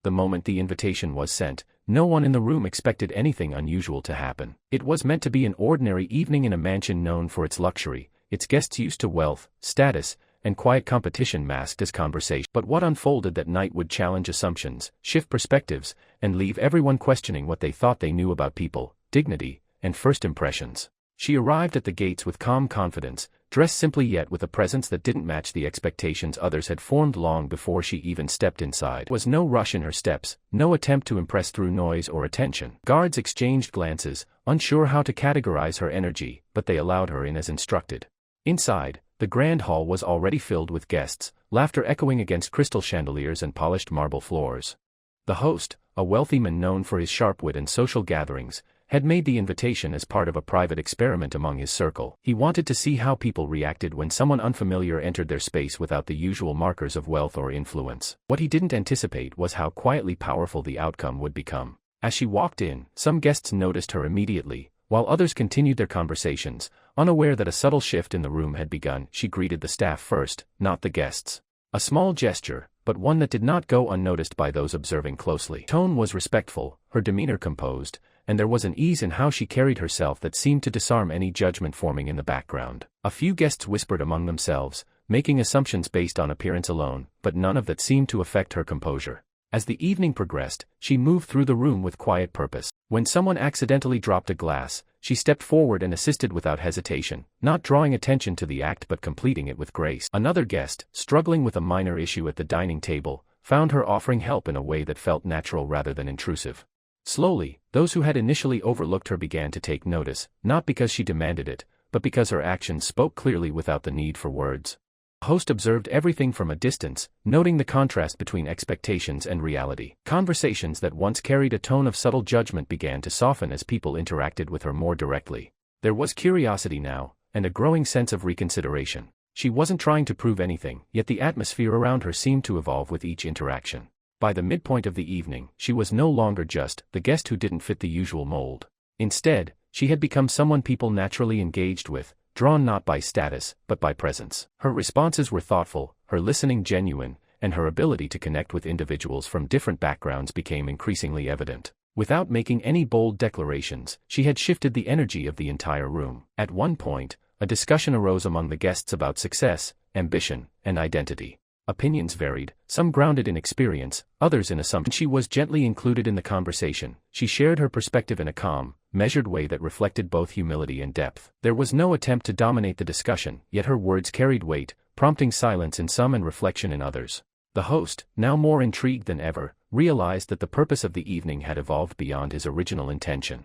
The moment the invitation was sent, no one in the room expected anything unusual to happen. It was meant to be an ordinary evening in a mansion known for its luxury, its guests used to wealth, status, and quiet competition masked as conversation. But what unfolded that night would challenge assumptions, shift perspectives, and leave everyone questioning what they thought they knew about people, dignity, and first impressions. She arrived at the gates with calm confidence, dressed simply yet with a presence that didn't match the expectations others had formed long before she even stepped inside. There was no rush in her steps, no attempt to impress through noise or attention. Guards exchanged glances, unsure how to categorize her energy, but they allowed her in as instructed. Inside, the grand hall was already filled with guests, laughter echoing against crystal chandeliers and polished marble floors. The host, a wealthy man known for his sharp wit and social gatherings, had made the invitation as part of a private experiment among his circle. He wanted to see how people reacted when someone unfamiliar entered their space without the usual markers of wealth or influence. What he didn't anticipate was how quietly powerful the outcome would become. As she walked in, some guests noticed her immediately, while others continued their conversations, unaware that a subtle shift in the room had begun. She greeted the staff first, not the guests. A small gesture, but one that did not go unnoticed by those observing closely. Her tone was respectful, her demeanor composed, and there was an ease in how she carried herself that seemed to disarm any judgment forming in the background. A few guests whispered among themselves, making assumptions based on appearance alone, but none of that seemed to affect her composure. As the evening progressed, she moved through the room with quiet purpose. When someone accidentally dropped a glass, she stepped forward and assisted without hesitation, not drawing attention to the act but completing it with grace. Another guest, struggling with a minor issue at the dining table, found her offering help in a way that felt natural rather than intrusive. Slowly, those who had initially overlooked her began to take notice, not because she demanded it, but because her actions spoke clearly without the need for words. The host observed everything from a distance, noting the contrast between expectations and reality. Conversations that once carried a tone of subtle judgment began to soften as people interacted with her more directly. There was curiosity now, and a growing sense of reconsideration. She wasn't trying to prove anything, yet the atmosphere around her seemed to evolve with each interaction. By the midpoint of the evening, she was no longer just the guest who didn't fit the usual mold. Instead, she had become someone people naturally engaged with, drawn not by status, but by presence. Her responses were thoughtful, her listening genuine, and her ability to connect with individuals from different backgrounds became increasingly evident. Without making any bold declarations, she had shifted the energy of the entire room. At one point, a discussion arose among the guests about success, ambition, and identity. Opinions varied, some grounded in experience, others in assumption. She was gently included in the conversation. She shared her perspective in a calm, measured way that reflected both humility and depth. There was no attempt to dominate the discussion, yet her words carried weight, prompting silence in some and reflection in others. The host, now more intrigued than ever, realized that the purpose of the evening had evolved beyond his original intention.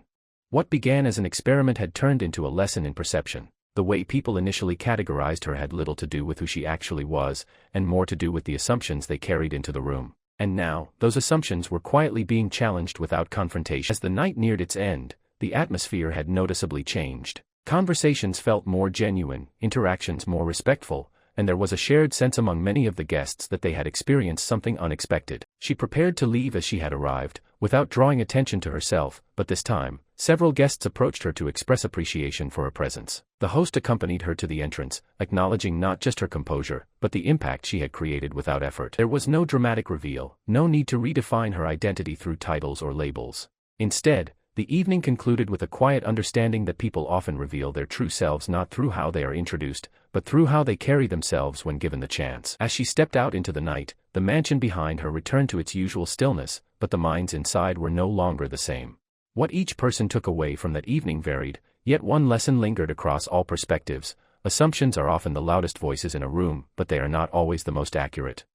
What began as an experiment had turned into a lesson in perception. The way people initially categorized her had little to do with who she actually was, and more to do with the assumptions they carried into the room. And now, those assumptions were quietly being challenged without confrontation. As the night neared its end, the atmosphere had noticeably changed. Conversations felt more genuine, interactions more respectful, and there was a shared sense among many of the guests that they had experienced something unexpected. She prepared to leave as she had arrived, without drawing attention to herself, but this time, several guests approached her to express appreciation for her presence. The host accompanied her to the entrance, acknowledging not just her composure, but the impact she had created without effort. There was no dramatic reveal, no need to redefine her identity through titles or labels. Instead, the evening concluded with a quiet understanding that people often reveal their true selves not through how they are introduced, but through how they carry themselves when given the chance. As she stepped out into the night, the mansion behind her returned to its usual stillness, but the minds inside were no longer the same. What each person took away from that evening varied, yet one lesson lingered across all perspectives. Assumptions are often the loudest voices in a room, but they are not always the most accurate.